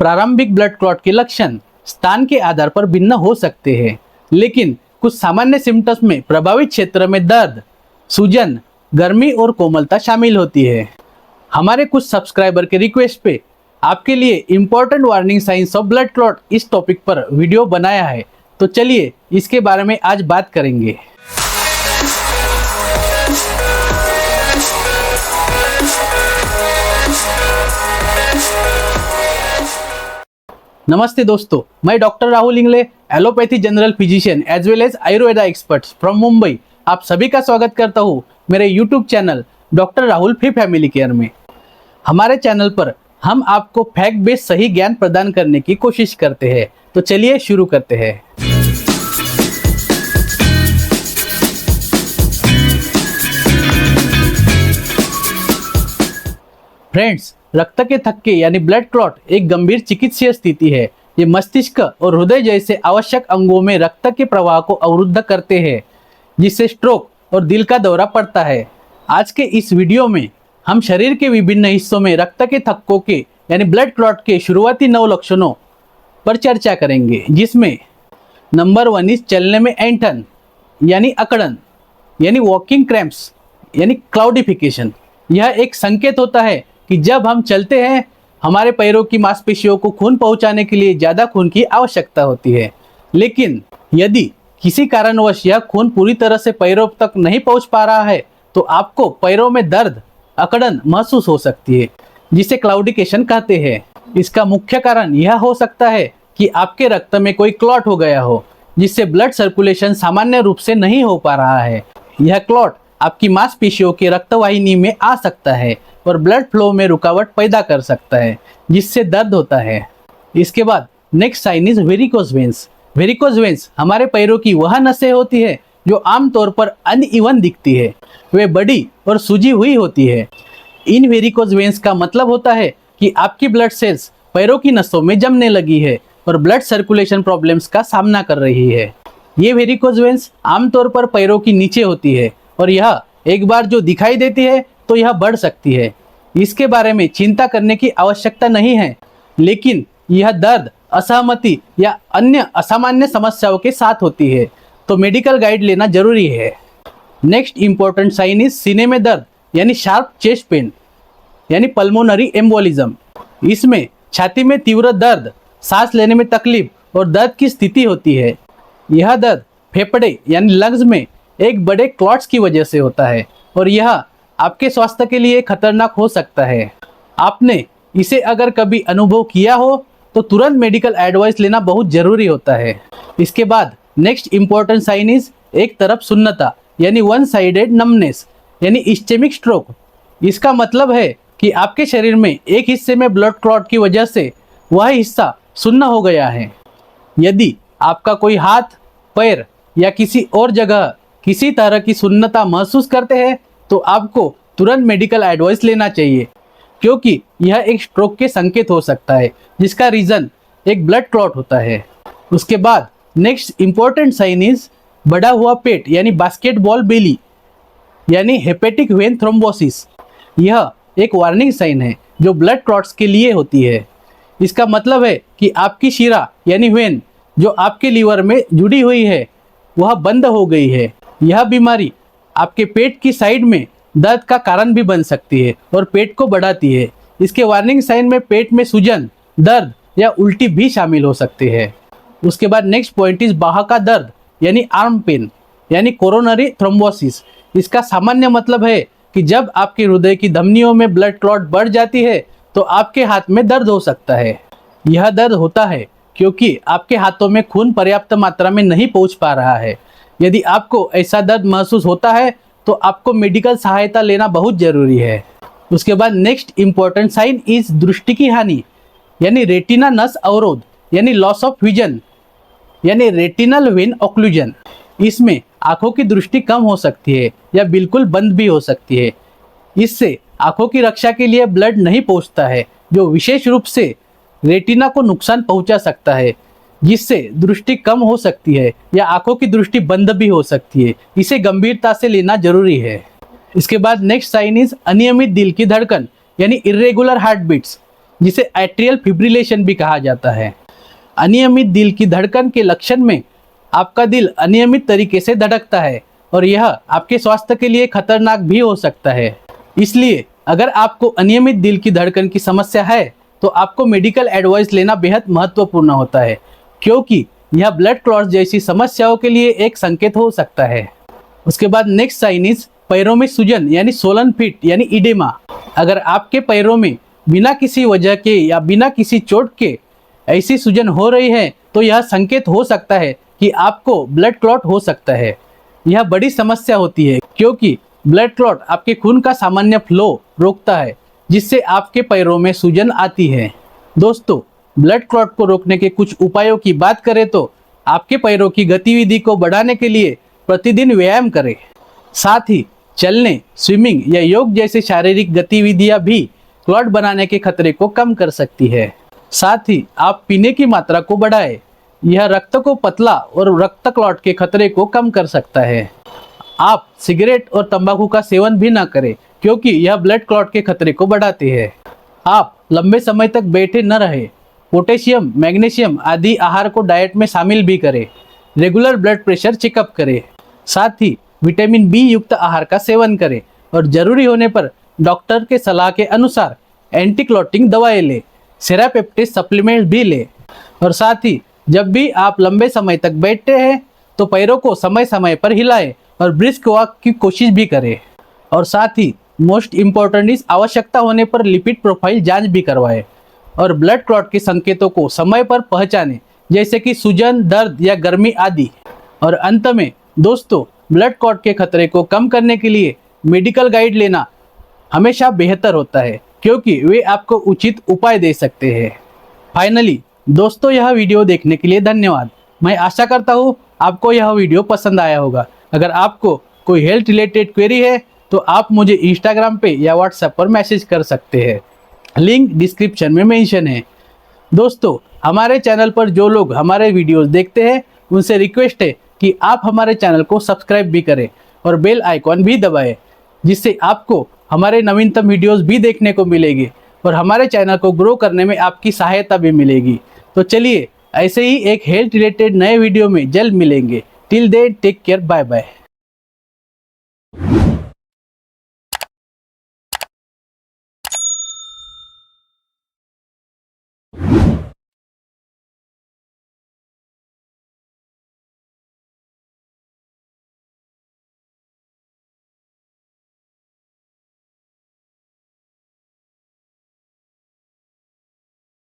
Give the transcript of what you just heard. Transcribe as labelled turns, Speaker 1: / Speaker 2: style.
Speaker 1: प्रारंभिक blood clot के लक्षण स्थान के आधार पर भिन्न हो सकते हैं, लेकिन कुछ सामान्य सिम्टम्स में प्रभावित क्षेत्र में दर्द, सूजन, गर्मी और कोमलता शामिल होती है। हमारे कुछ सब्सक्राइबर के रिक्वेस्ट पे आपके लिए important warning science of blood clot इस टॉपिक पर वीडियो बनाया है, तो चलिए इसके बारे में आज बात करेंगे। नमस्ते दोस्तों, मैं doctor Rahul Ingle, allopathy general physician as well as Ayurveda experts from Mumbai. आप सभी का स्वागत करता हूँ मेरे यूट्यूब चैनल डॉक्टर राहुल फी फैमिली केयर में। हमारे चैनल पर हम आपको फैक्ट बेस्ड सही ज्ञान प्रदान करने की कोशिश करते हैं, तो चलिए शुरू करते हैं। फ्रेंड्स, रक्त के थक्के यानी ब्लड क्लॉट एक गंभीर चिकित्सीय स्थिति है। ये मस्तिष्क और हृदय जैसे आवश्यक अंगों में रक्त के प्रवाह को अवरुद्ध करते हैं, जिससे स्ट्रोक और दिल का दौरा पड़ता है। आज के इस वीडियो में हम शरीर के विभिन्न हिस्सों में रक्त के थक्कों के यानी ब्लड क्लॉट के शुरुआती 9 लक्षणों पर चर्चा करेंगे, जिसमें नंबर 1 इज चलने में ऐंठन यानी अकड़न यानी वॉकिंग क्रैम्प्स यानी क्लाउडिफिकेशन। यह एक संकेत होता है कि जब हम चलते हैं हमारे पैरों की मांसपेशियों को खून पहुंचाने के लिए ज़्यादा खून की आवश्यकता होती है, लेकिन यदि किसी कारणवश यह खून पूरी तरह से पैरों तक नहीं पहुंच पा रहा है तो आपको पैरों में दर्द, अकड़न महसूस हो सकती है, जिसे क्लाउडिकेशन कहते हैं। इसका मुख्य कारण यह हो सकता है कि आपके रक्त में कोई क्लॉट हो गया हो, जिससे ब्लड सर्कुलेशन सामान्य रूप से नहीं हो पा रहा है। यह क्लॉट आपकी मांसपेशियों की रक्तवाहिनी में आ सकता है और ब्लड फ्लो में रुकावट पैदा कर सकता है, जिससे दर्द होता है। इसके बाद next sign is varicose veins. Varicose veins हमारे पैरों की वह नसें होती है जो आमतौर पर अनइवन दिखती है। वे बड़ी और सूजी हुई होती है। इन वेरिकोज वेन्स का मतलब होता है कि आपकी ब्लड सेल्स पैरों की नसों में जमने लगी है और ब्लड सर्कुलेशन प्रॉब्लम्स का सामना कर रही है। ये वेरिकोज वेन्स आमतौर पर पैरों की नीचे होती है और यह एक बार जो दिखाई देती है तो यह बढ़ सकती है। इसके बारे में चिंता करने की आवश्यकता नहीं है, लेकिन यह दर्द, असहमति या अन्य असामान्य समस्याओं के साथ होती है, तो मेडिकल गाइड लेना जरूरी है। नेक्स्ट इंपॉर्टेंट साइन इज सीने में दर्द यानी शार्प चेस्ट पेन यानी पल्मोनरी एम्बोलिज्म। इसमें छाती में तीव्र दर्द, सांस लेने में तकलीफ और दर्द की स्थिति होती है। यह दर्द फेफड़े यानी लंग्स में एक बड़े क्लॉट्स की वजह से होता है और यह आपके स्वास्थ्य के लिए खतरनाक हो सकता है। आपने इसे अगर कभी अनुभव किया हो तो तुरंत मेडिकल एडवाइस लेना बहुत जरूरी होता है। इसके बाद नेक्स्ट इंपॉर्टेंट साइन इज एक तरफ सुन्नता यानी वन साइडेड नमनेस यानी इस्चेमिक स्ट्रोक। इसका मतलब है कि आपके शरीर में एक हिस्से में ब्लड क्लॉट की वजह से वह हिस्सा सुन्न हो गया है। यदि आपका कोई हाथ, पैर या किसी और जगह किसी तरह की सुन्नता महसूस करते हैं तो आपको तुरंत मेडिकल एडवाइस लेना चाहिए, क्योंकि यह एक स्ट्रोक के संकेत हो सकता है, जिसका रीज़न एक ब्लड क्लॉट होता है। उसके बाद नेक्स्ट इंपॉर्टेंट साइन इज बढ़ा हुआ पेट यानी बास्केटबॉल बेली यानी हेपेटिक वेन थ्रोम्बोसिस। यह एक वार्निंग साइन है जो ब्लड क्लॉट्स के लिए होती है। इसका मतलब है कि आपकी शिरा यानी वेन जो आपके लीवर में जुड़ी हुई है वह बंद हो गई है। यह बीमारी आपके पेट की साइड में दर्द का कारण भी बन सकती है और पेट को बढ़ाती है। इसके वार्निंग साइन में पेट में सूजन, दर्द या उल्टी भी शामिल हो सकती है। उसके बाद नेक्स्ट पॉइंट इज बाह का दर्द यानी आर्म पेन यानी कोरोनरी थ्रोम्बोसिस। इसका सामान्य मतलब है कि जब आपके हृदय की धमनियों में ब्लड क्लॉट बढ़ जाती है तो आपके हाथ में दर्द हो सकता है। यह दर्द होता है क्योंकि आपके हाथों में खून पर्याप्त मात्रा में नहीं पहुंच पा रहा है। यदि आपको ऐसा दर्द महसूस होता है तो आपको मेडिकल सहायता लेना बहुत जरूरी है। उसके बाद नेक्स्ट इंपॉर्टेंट साइन इज दृष्टि की हानि यानी रेटिना नस अवरोध यानी लॉस ऑफ विजन यानी रेटिनल वेन ऑक्लूजन। इसमें आंखों की दृष्टि कम हो सकती है या बिल्कुल बंद भी हो सकती है। इससे आंखों की रक्षा के लिए ब्लड नहीं पहुंचता है, जो विशेष रूप से रेटिना को नुकसान पहुंचा सकता है, जिससे दृष्टि कम हो सकती है या आंखों की दृष्टि बंद भी हो सकती है। इसे गंभीरता से लेना जरूरी है। इसके बाद नेक्स्ट साइन इज अनियमित दिल की धड़कन यानी इर्रेगुलर हार्ट बीट्स जिसे एट्रियल फिब्रिलेशन भी कहा जाता है। अनियमित दिल की धड़कन के लक्षण में आपका दिल अनियमित तरीके से धड़कता है और यह आपके स्वास्थ्य के लिए खतरनाक भी हो सकता है। इसलिए अगर आपको अनियमित दिल की धड़कन की समस्या है तो आपको मेडिकल एडवाइस लेना बेहद महत्वपूर्ण होता है, क्योंकि यह ब्लड क्लॉट जैसी समस्याओं के लिए एक संकेत हो सकता है। उसके बाद नेक्स्ट साइन इज पैरों में सूजन यानी सोलन फीट यानी इडेमा। अगर आपके पैरों में बिना किसी वजह के या बिना किसी चोट के ऐसी सूजन हो रही है तो यह संकेत हो सकता है कि आपको ब्लड क्लॉट हो सकता है। यह बड़ी समस्या होती है क्योंकि ब्लड क्लॉट आपके खून का सामान्य फ्लो रोकता है, जिससे आपके पैरों में सूजन आती है। दोस्तों, ब्लड क्लॉट को रोकने के कुछ उपायों की बात करें तो आपके पैरों की गतिविधि को बढ़ाने के लिए प्रतिदिन व्यायाम करें। साथ ही चलने, स्विमिंग या योग जैसे शारीरिक गतिविधियां भी क्लॉट बनाने के खतरे को कम कर सकती है। साथ ही आप पीने की मात्रा को बढ़ाएं। यह रक्त को पतला और रक्त क्लॉट के खतरे को कम कर सकता है। आप सिगरेट और तंबाकू का सेवन भी ना करें, क्योंकि यह ब्लड क्लॉट के खतरे को बढ़ाते हैं। आप लंबे समय तक बैठे न रहें। पोटेशियम, मैग्नीशियम आदि आहार को डाइट में शामिल भी करें। रेगुलर ब्लड प्रेशर चेकअप करें। साथ ही विटामिन बी युक्त आहार का सेवन करें और जरूरी होने पर डॉक्टर के सलाह के अनुसार एंटी क्लॉटिंग दवाएं लें। सेरापेप्टिस सप्लीमेंट भी लें। और साथ ही जब भी आप लंबे समय तक बैठते हैं तो पैरों को समय समय पर हिलाएं और ब्रिस्क वॉक की कोशिश भी करें। और साथ ही मोस्ट इम्पोर्टेंट इस आवश्यकता होने पर लिपिड प्रोफाइल जांच भी करवाएं और ब्लड क्लॉट के संकेतों को समय पर पहचानें, जैसे कि सूजन, दर्द या गर्मी आदि। और अंत में दोस्तों, ब्लड क्लॉट के खतरे को कम करने के लिए मेडिकल गाइड लेना हमेशा बेहतर होता है, क्योंकि वे आपको उचित उपाय दे सकते हैं। फाइनली दोस्तों, यह वीडियो देखने के लिए धन्यवाद। मैं आशा करता हूँ आपको यह वीडियो पसंद आया होगा। अगर आपको कोई हेल्थ रिलेटेड क्वेरी है तो आप मुझे इंस्टाग्राम पे या व्हाट्सएप पर मैसेज कर सकते हैं। लिंक डिस्क्रिप्शन में मेंशन है। दोस्तों, हमारे चैनल पर जो लोग हमारे वीडियोस देखते हैं उनसे रिक्वेस्ट है कि आप हमारे चैनल को सब्सक्राइब भी करें और बेल आइकॉन भी दबाएं, जिससे आपको हमारे नवीनतम वीडियोस भी देखने को मिलेगी और हमारे चैनल को ग्रो करने में आपकी सहायता भी मिलेगी। तो चलिए, ऐसे ही एक हेल्थ रिलेटेड नए वीडियो में जल्द मिलेंगे। Till then take care, bye bye.